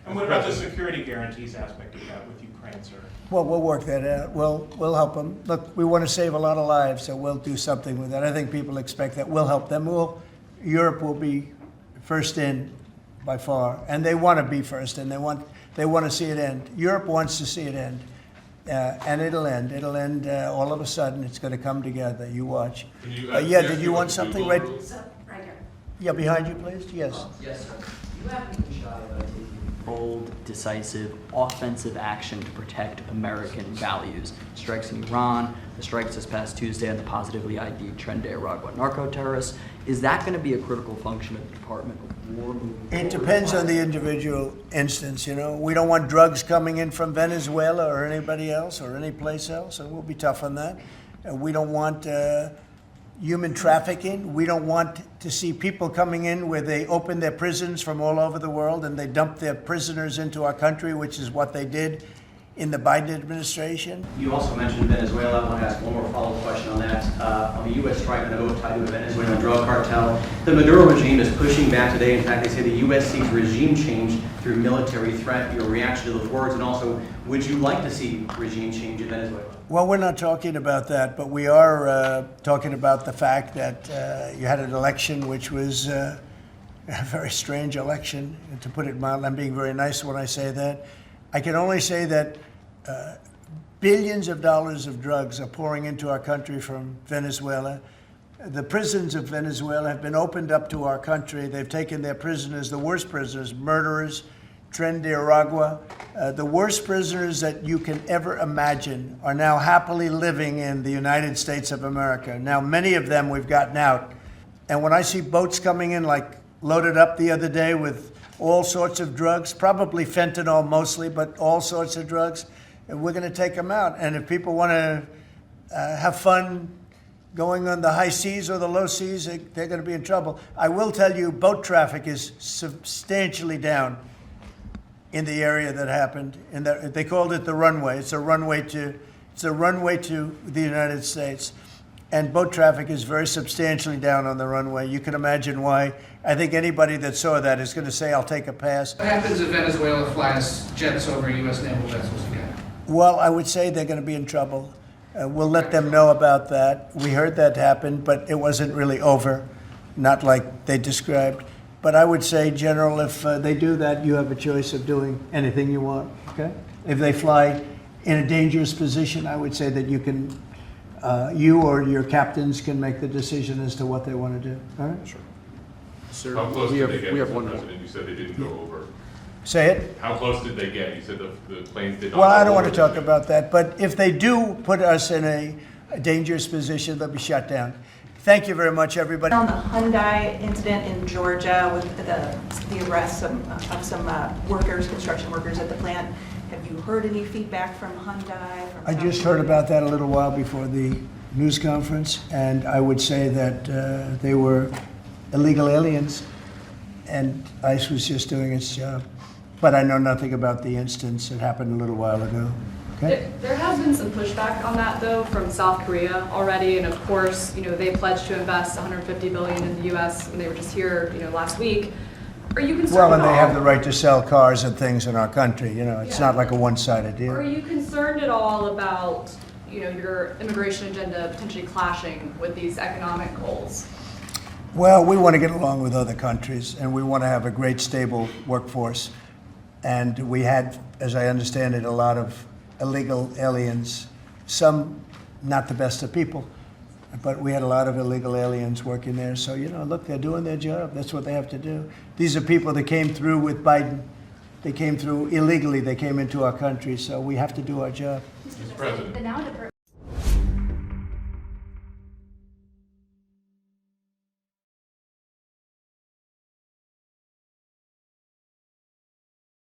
And what about the security guarantees aspect of that with Ukraine, sir? Well, we'll work that out. We'll help them. Look, we want to save a lot of lives, so we'll do something with that. I think people expect that. We'll help them. Europe will be first in by far, and they want to be first, and they want to see it end. Europe wants to see it end, and it'll end. It'll end all of a sudden. It's going to come together. You watch. Yeah, did you want something? Right here. Yeah, behind you, please. Yes. Yes, sir. You haven't been shy about taking bold, decisive, offensive action to protect American values. Strikes in Iran, the strikes this past Tuesday on the positively ID'd Tren de Aragua narco-terrorists. Is that going to be a critical function of the Department of War moving forward? It depends on the individual instance, you know. We don't want drugs coming in from Venezuela or anybody else or any place else, and we'll be tough on that. We don't want human trafficking. We don't want to see people coming in where they open their prisons from all over the world and they dump their prisoners into our country, which is what they did in the Biden administration. You also mentioned Venezuela. I want to ask one more follow-up question on that. On the U.S. strike on a boat tied to a Venezuelan drug cartel, the Maduro regime is pushing back today. In fact, they say the U.S. seeks regime change through military threat. Your reaction to those words, and also, would you like to see regime change in Venezuela? Well, we're not talking about that, but we are talking about the fact that you had an election which was a very strange election, to put it mildly. I'm being very nice when I say that. I can only say that billions of dollars of drugs are pouring into our country from Venezuela. The prisons of Venezuela have been opened up to our country. They've taken their prisoners, the worst prisoners, murderers, Tren de Aragua. The worst prisoners that you can ever imagine are now happily living in the United States of America. Now, many of them we've gotten out. And when I see boats coming in, like loaded up the other day with all sorts of drugs, probably fentanyl mostly, but all sorts of drugs, and we're going to take them out. And if people want to have fun going on the high seas or the low seas, they're going to be in trouble. I will tell you, boat traffic is substantially down in the area that happened. They called it the runway. It's a runway to the United States. And boat traffic is very substantially down on the runway. You can imagine why. I think anybody that saw that is going to say, I'll take a pass. What happens if Venezuela flies jets over U.S. naval vessels again? Well, I would say they're going to be in trouble. We'll let them know about that. We heard that happen, but it wasn't really over, not like they described. But I would say, General, if they do that, you have a choice of doing anything you want, okay? If they fly in a dangerous position, I would say that you can, you or your captains can make the decision as to what they want to do, all right? Sure. Sir, How close did they get, we have Mr. one more. President? You said they didn't go over. Say it? How close did they get? You said the planes did not Well, I go don't want to over. talk about that, but if they do put us in a dangerous position, they'll be shut down. Thank you very much, everybody. On the Hyundai incident in Georgia with the arrest of some workers, construction workers at the plant, have you heard any feedback from Hyundai? I just heard about that a little while before the news conference, and I would say that they were illegal aliens, and ICE was just doing its job. But I know nothing about the instance. It happened a little while ago. Okay? There has been some pushback on that, though, from South Korea already, and of course, they pledged to invest $150 billion in the U.S. when they were just here, last week. Are you concerned? Well, and at they all? have the right to sell cars and things in our country. It's Yeah. not like a one-sided deal. Are you concerned at all about, your immigration agenda potentially clashing with these economic goals? Well, we want to get along with other countries, and we want to have a great, stable workforce. And we had, as I understand it, a lot of illegal aliens, some not the best of people, but we had a lot of illegal aliens working there. So, look, they're doing their job. That's what they have to do. These are people that came through with Biden. They came through illegally. They came into our country, so we have to do our job. Mr. President. The now